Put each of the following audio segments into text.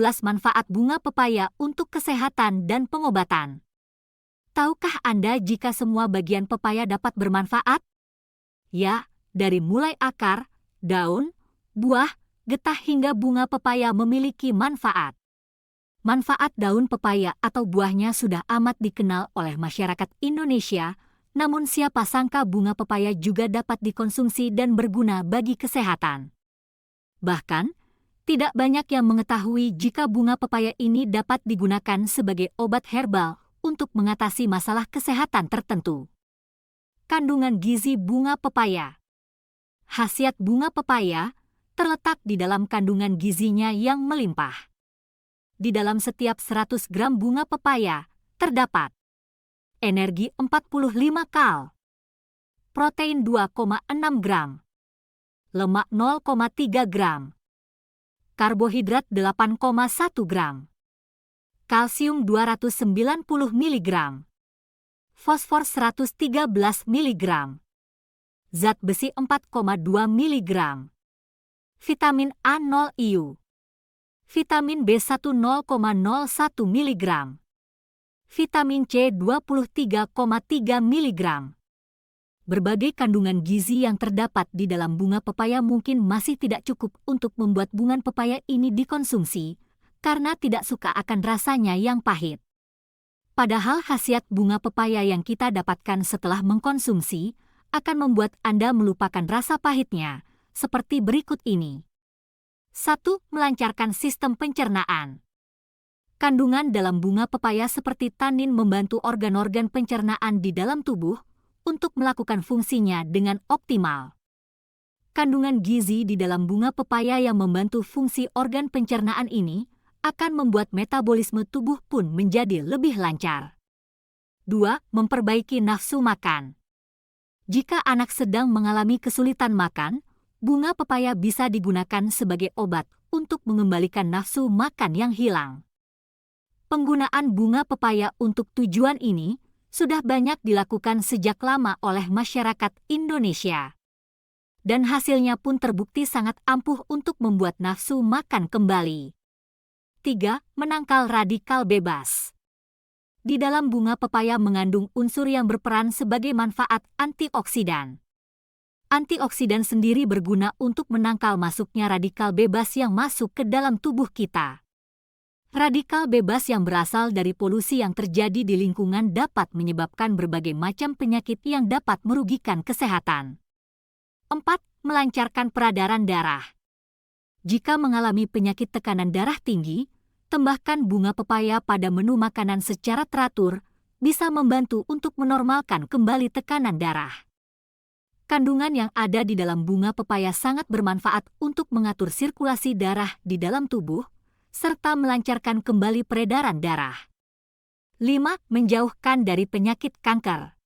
14 manfaat bunga pepaya untuk kesehatan dan pengobatan. Tahukah Anda jika semua bagian pepaya dapat bermanfaat? Ya, dari mulai akar, daun, buah, getah hingga bunga pepaya memiliki manfaat. Manfaat daun pepaya atau buahnya sudah amat dikenal oleh masyarakat Indonesia, namun siapa sangka bunga pepaya juga dapat dikonsumsi dan berguna bagi kesehatan. Bahkan, tidak banyak yang mengetahui jika bunga pepaya ini dapat digunakan sebagai obat herbal untuk mengatasi masalah kesehatan tertentu. Kandungan gizi bunga pepaya. Khasiat bunga pepaya terletak di dalam kandungan gizinya yang melimpah. Di dalam setiap 100 gram bunga pepaya terdapat energi 45 kal, protein 2,6 gram, lemak 0,3 gram, karbohidrat 8,1 gram, kalsium 290 mg, fosfor 113 mg, zat besi 4,2 mg, vitamin A0 IU, vitamin B1 0,01 mg, vitamin C 23,3 mg. Berbagai kandungan gizi yang terdapat di dalam bunga pepaya mungkin masih tidak cukup untuk membuat bunga pepaya ini dikonsumsi, karena tidak suka akan rasanya yang pahit. Padahal khasiat bunga pepaya yang kita dapatkan setelah mengkonsumsi akan membuat Anda melupakan rasa pahitnya, seperti berikut ini. 1. Melancarkan sistem pencernaan. Kandungan dalam bunga pepaya seperti tanin membantu organ-organ pencernaan di dalam tubuh untuk melakukan fungsinya dengan optimal. Kandungan gizi di dalam bunga pepaya yang membantu fungsi organ pencernaan ini akan membuat metabolisme tubuh pun menjadi lebih lancar. 2. Memperbaiki nafsu makan. Jika anak sedang mengalami kesulitan makan, bunga pepaya bisa digunakan sebagai obat untuk mengembalikan nafsu makan yang hilang. Penggunaan bunga pepaya untuk tujuan ini sudah banyak dilakukan sejak lama oleh masyarakat Indonesia. Dan hasilnya pun terbukti sangat ampuh untuk membuat nafsu makan kembali. 3. Menangkal radikal bebas. Di dalam bunga pepaya mengandung unsur yang berperan sebagai manfaat antioksidan. Antioksidan sendiri berguna untuk menangkal masuknya radikal bebas yang masuk ke dalam tubuh kita. Radikal bebas yang berasal dari polusi yang terjadi di lingkungan dapat menyebabkan berbagai macam penyakit yang dapat merugikan kesehatan. 4. Melancarkan peredaran darah. Jika mengalami penyakit tekanan darah tinggi, tambahkan bunga pepaya pada menu makanan secara teratur bisa membantu untuk menormalkan kembali tekanan darah. Kandungan yang ada di dalam bunga pepaya sangat bermanfaat untuk mengatur sirkulasi darah di dalam tubuh, serta melancarkan kembali peredaran darah. 5. Menjauhkan dari penyakit kanker.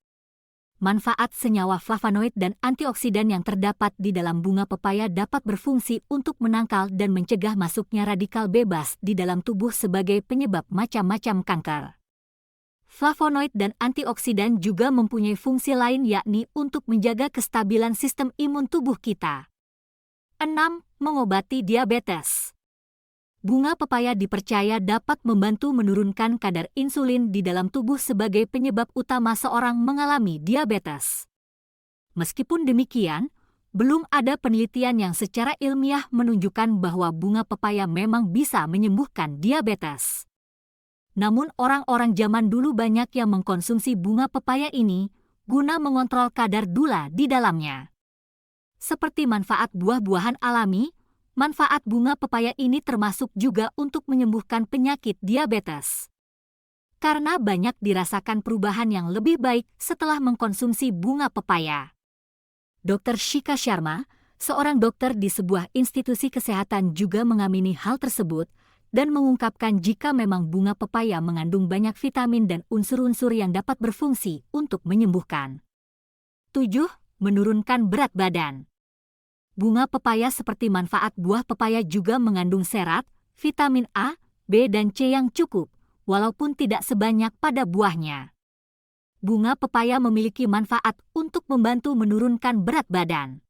Manfaat senyawa flavonoid dan antioksidan yang terdapat di dalam bunga pepaya dapat berfungsi untuk menangkal dan mencegah masuknya radikal bebas di dalam tubuh sebagai penyebab macam-macam kanker. Flavonoid dan antioksidan juga mempunyai fungsi lain yakni untuk menjaga kestabilan sistem imun tubuh kita. 6. Mengobati diabetes. Bunga pepaya dipercaya dapat membantu menurunkan kadar insulin di dalam tubuh sebagai penyebab utama seorang mengalami diabetes. Meskipun demikian, belum ada penelitian yang secara ilmiah menunjukkan bahwa bunga pepaya memang bisa menyembuhkan diabetes. Namun orang-orang zaman dulu banyak yang mengkonsumsi bunga pepaya ini guna mengontrol kadar gula di dalamnya. Seperti manfaat buah-buahan alami, manfaat bunga pepaya ini termasuk juga untuk menyembuhkan penyakit diabetes. Karena banyak dirasakan perubahan yang lebih baik setelah mengkonsumsi bunga pepaya. Dr. Shika Sharma, seorang dokter di sebuah institusi kesehatan juga mengamini hal tersebut dan mengungkapkan jika memang bunga pepaya mengandung banyak vitamin dan unsur-unsur yang dapat berfungsi untuk menyembuhkan. 7. Menurunkan berat badan. Bunga pepaya seperti manfaat buah pepaya juga mengandung serat, vitamin A, B dan C yang cukup, walaupun tidak sebanyak pada buahnya. Bunga pepaya memiliki manfaat untuk membantu menurunkan berat badan.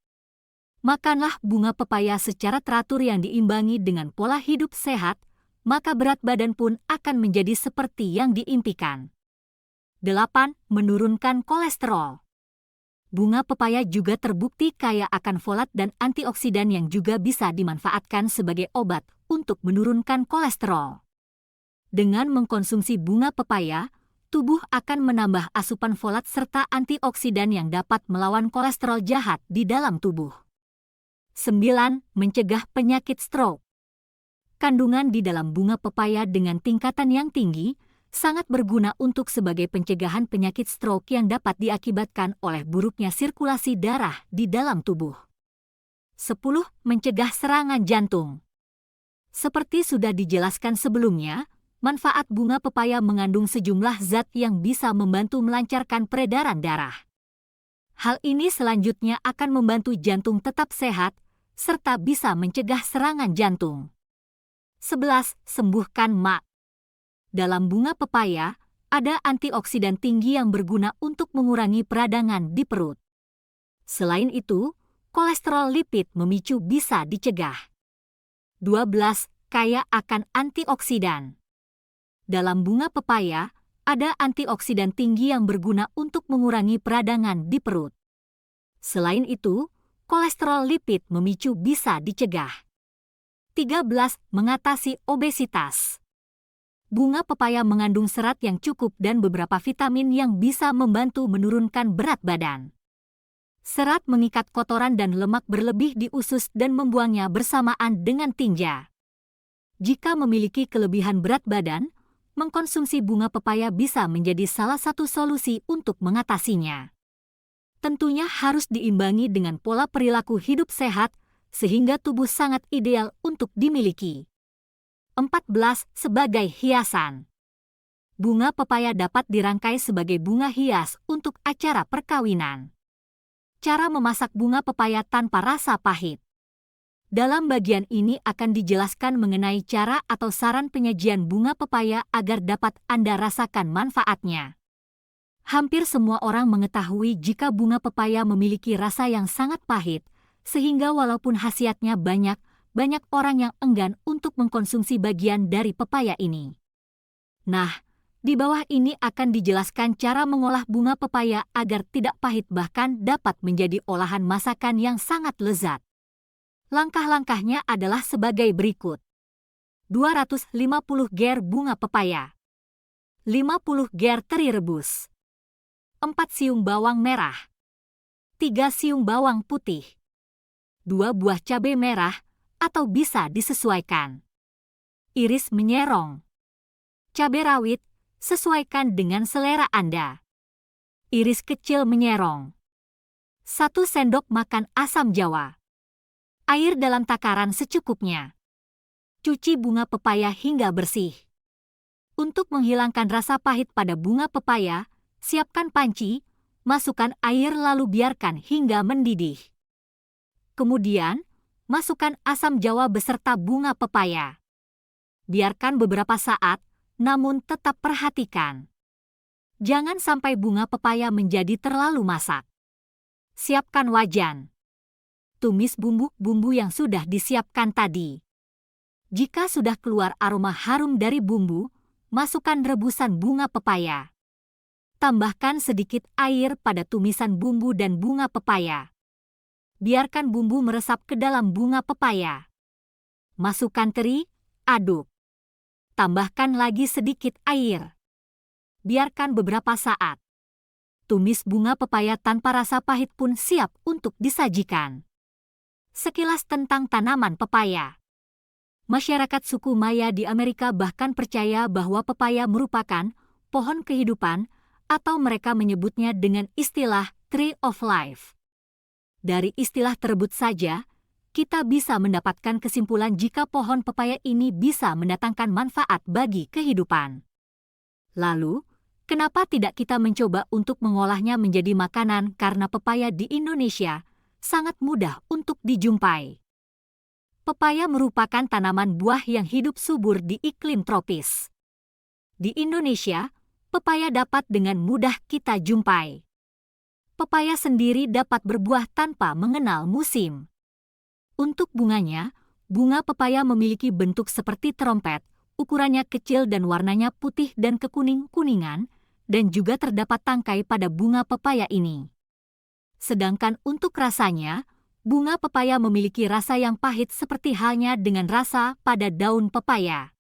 Makanlah bunga pepaya secara teratur yang diimbangi dengan pola hidup sehat, maka berat badan pun akan menjadi seperti yang diimpikan. 8. Menurunkan kolesterol. Bunga pepaya juga terbukti kaya akan folat dan antioksidan yang juga bisa dimanfaatkan sebagai obat untuk menurunkan kolesterol. Dengan mengkonsumsi bunga pepaya, tubuh akan menambah asupan folat serta antioksidan yang dapat melawan kolesterol jahat di dalam tubuh. 9. Mencegah penyakit stroke. Kandungan di dalam bunga pepaya dengan tingkatan yang tinggi sangat berguna untuk sebagai pencegahan penyakit stroke yang dapat diakibatkan oleh buruknya sirkulasi darah di dalam tubuh. 10. Mencegah serangan jantung. Seperti sudah dijelaskan sebelumnya, manfaat bunga pepaya mengandung sejumlah zat yang bisa membantu melancarkan peredaran darah. Hal ini selanjutnya akan membantu jantung tetap sehat, serta bisa mencegah serangan jantung. 11. Sembuhkan MA. Dalam bunga pepaya, ada antioksidan tinggi yang berguna untuk mengurangi peradangan di perut. Selain itu, kolesterol lipid memicu bisa dicegah. 12. Kaya akan antioksidan. Dalam bunga pepaya, ada antioksidan tinggi yang berguna untuk mengurangi peradangan di perut. Selain itu, kolesterol lipid memicu bisa dicegah. 13. Mengatasi obesitas. Bunga pepaya mengandung serat yang cukup dan beberapa vitamin yang bisa membantu menurunkan berat badan. Serat mengikat kotoran dan lemak berlebih di usus dan membuangnya bersamaan dengan tinja. Jika memiliki kelebihan berat badan, mengkonsumsi bunga pepaya bisa menjadi salah satu solusi untuk mengatasinya. Tentunya harus diimbangi dengan pola perilaku hidup sehat, sehingga tubuh sangat ideal untuk dimiliki. 14. Sebagai hiasan. Bunga pepaya dapat dirangkai sebagai bunga hias untuk acara perkawinan. Cara memasak bunga pepaya tanpa rasa pahit. Dalam bagian ini akan dijelaskan mengenai cara atau saran penyajian bunga pepaya agar dapat Anda rasakan manfaatnya. Hampir semua orang mengetahui jika bunga pepaya memiliki rasa yang sangat pahit, sehingga walaupun khasiatnya banyak orang yang enggan untuk mengkonsumsi bagian dari pepaya ini. Nah, di bawah ini akan dijelaskan cara mengolah bunga pepaya agar tidak pahit bahkan dapat menjadi olahan masakan yang sangat lezat. Langkah-langkahnya adalah sebagai berikut. 250 ger bunga pepaya. 50 ger teri rebus. 4 siung bawang merah. 3 siung bawang putih. 2 buah cabai merah, atau bisa disesuaikan. Iris menyerong. Cabai rawit, sesuaikan dengan selera Anda. Iris kecil menyerong. 1 sendok makan asam jawa. Air dalam takaran secukupnya. Cuci bunga pepaya hingga bersih. Untuk menghilangkan rasa pahit pada bunga pepaya, siapkan panci, masukkan air lalu biarkan hingga mendidih. Kemudian, masukkan asam jawa beserta bunga pepaya. Biarkan beberapa saat, namun tetap perhatikan. Jangan sampai bunga pepaya menjadi terlalu masak. Siapkan wajan. Tumis bumbu-bumbu yang sudah disiapkan tadi. Jika sudah keluar aroma harum dari bumbu, masukkan rebusan bunga pepaya. Tambahkan sedikit air pada tumisan bumbu dan bunga pepaya. Biarkan bumbu meresap ke dalam bunga pepaya. Masukkan teri, aduk. Tambahkan lagi sedikit air. Biarkan beberapa saat. Tumis bunga pepaya tanpa rasa pahit pun siap untuk disajikan. Sekilas tentang tanaman pepaya. Masyarakat suku Maya di Amerika bahkan percaya bahwa pepaya merupakan pohon kehidupan atau mereka menyebutnya dengan istilah Tree of Life. Dari istilah tersebut saja, kita bisa mendapatkan kesimpulan jika pohon pepaya ini bisa mendatangkan manfaat bagi kehidupan. Lalu, kenapa tidak kita mencoba untuk mengolahnya menjadi makanan karena pepaya di Indonesia sangat mudah untuk dijumpai. Pepaya merupakan tanaman buah yang hidup subur di iklim tropis. Di Indonesia, pepaya dapat dengan mudah kita jumpai. Pepaya sendiri dapat berbuah tanpa mengenal musim. Untuk bunganya, bunga pepaya memiliki bentuk seperti trompet, Ukurannya kecil dan warnanya putih dan kekuning-kuningan, dan juga terdapat tangkai pada bunga pepaya ini. Sedangkan untuk rasanya, bunga pepaya memiliki rasa yang pahit seperti halnya dengan rasa pada daun pepaya.